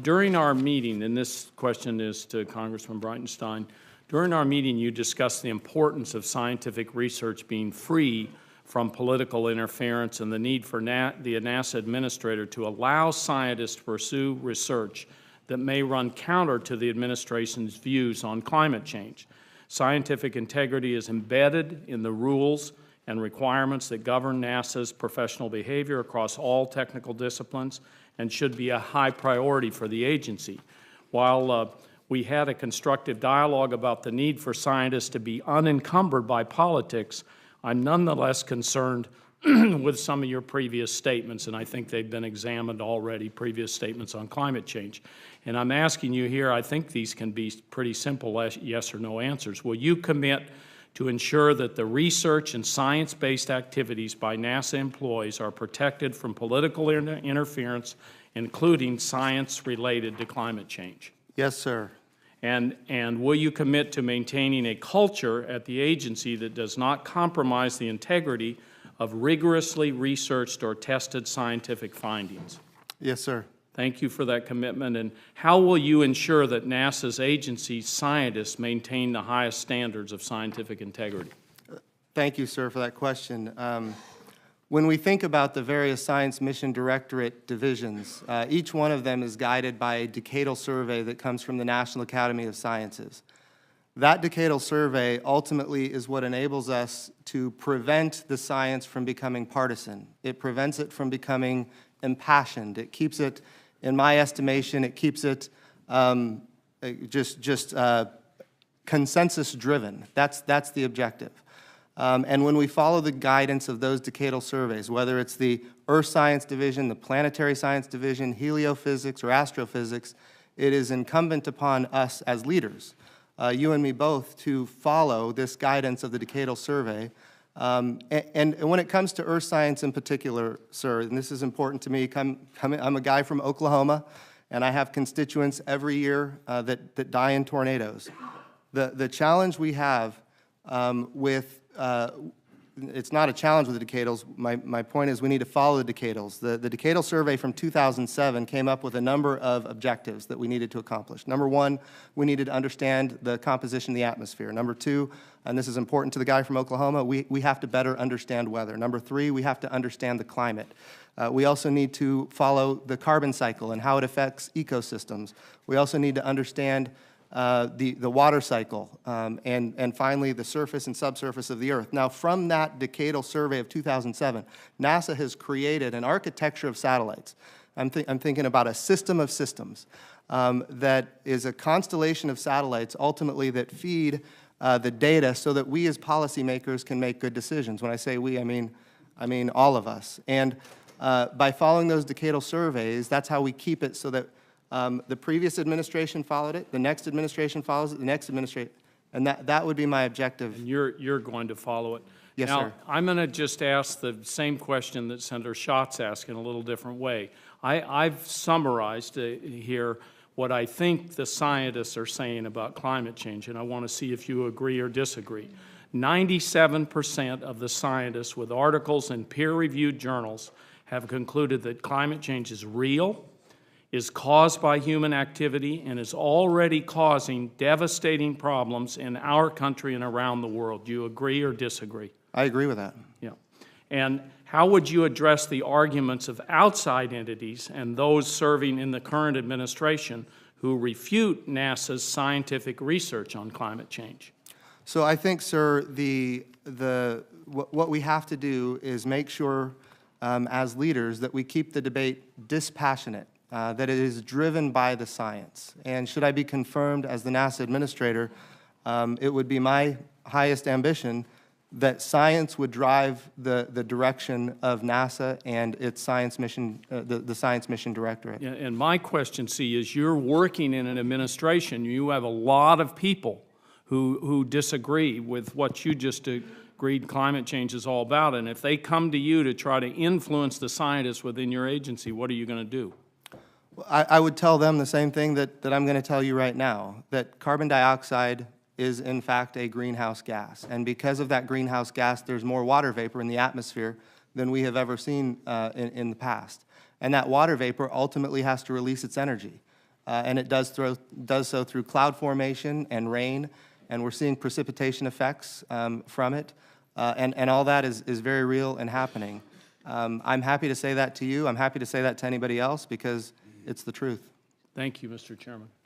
During our meeting, and this question is to Congressman Bridenstine, during our meeting you discussed the importance of scientific research being free from political interference and the need for the NASA administrator to allow scientists to pursue research that may run counter to the administration's views on climate change. Scientific integrity is embedded in the rules and requirements that govern NASA's professional behavior across all technical disciplines and should be a high priority for the agency. While we had a constructive dialogue about the need for scientists to be unencumbered by politics, I'm nonetheless concerned with some of your previous statements, and I think they've been examined already, previous statements on climate change. And I'm asking you here, I think these can be pretty simple yes or no answers. Will you commit to ensure that the research and science-based activities by NASA employees are protected from political interference, including science related to climate change? Yes, sir. And will you commit to maintaining a culture at the agency that does not compromise the integrity of rigorously researched or tested scientific findings? Yes, sir. Thank you for that commitment. And how will you ensure that NASA's agency scientists maintain the highest standards of scientific integrity? Thank you, sir, for that question. When we think about the various Science Mission Directorate divisions, each one of them is guided by a decadal survey that comes from the National Academy of Sciences. That decadal survey ultimately is what enables us to prevent the science from becoming partisan. It prevents it from becoming impassioned. It keeps it, in my estimation, it keeps it consensus-driven. That's the objective. And when we follow the guidance of those decadal surveys, whether it's the Earth Science Division, the Planetary Science Division, heliophysics, or astrophysics, it is incumbent upon us as leaders, you and me both, to follow this guidance of the decadal survey. And when it comes to earth science in particular, sir, and this is important to me, I'm a guy from Oklahoma, and I have constituents every year that die in tornadoes. The challenge we have it's not a challenge with the decadals. My point is we need to follow the decadals. The decadal survey from 2007 came up with a number of objectives that we needed to accomplish. Number one, we needed to understand the composition of the atmosphere. Number two, and this is important to the guy from Oklahoma, we have to better understand weather. Number three, we have to understand the climate. We also need to follow the carbon cycle and how it affects ecosystems. We also need to understand the water cycle, and finally the surface and subsurface of the Earth. Now, from that decadal survey of 2007, NASA has created an architecture of satellites. I'm thinking about a system of systems that is a constellation of satellites ultimately that feed the data so that we as policymakers can make good decisions. When I say we, I mean all of us. And by following those decadal surveys, that's how we keep it so that the previous administration followed it, the next administration follows it, the next administration, and that would be my objective. And you're going to follow it. Yes, now, sir. I'm going to just ask the same question that Senator Schatz asked in a little different way. I've summarized here what I think the scientists are saying about climate change, and I want to see if you agree or disagree. 97% of the scientists with articles in peer-reviewed journals have concluded that climate change is real, is caused by human activity, and is already causing devastating problems in our country and around the world. Do you agree or disagree? I agree with that. Yeah. And how would you address the arguments of outside entities and those serving in the current administration who refute NASA's scientific research on climate change? So I think, sir, what we have to do is make sure as leaders that we keep the debate dispassionate, that it is driven by the science. And should I be confirmed as the NASA administrator, it would be my highest ambition that science would drive the direction of NASA and its science mission, the Science Mission Directorate. Yeah, and my question, see, is you're working in an administration, you have a lot of people who disagree with what you just agreed climate change is all about, and if they come to you to try to influence the scientists within your agency, what are you going to do? I would tell them the same thing that I'm going to tell you right now, that carbon dioxide is in fact a greenhouse gas. And because of that greenhouse gas, there's more water vapor in the atmosphere than we have ever seen in the past. and that water vapor ultimately has to release its energy. And it does so through cloud formation and rain, and we're seeing precipitation effects from it, and all that is very real and happening. I'm happy to say that to you. I'm happy to say that to anybody else because it's the truth. Thank you, Mr. Chairman.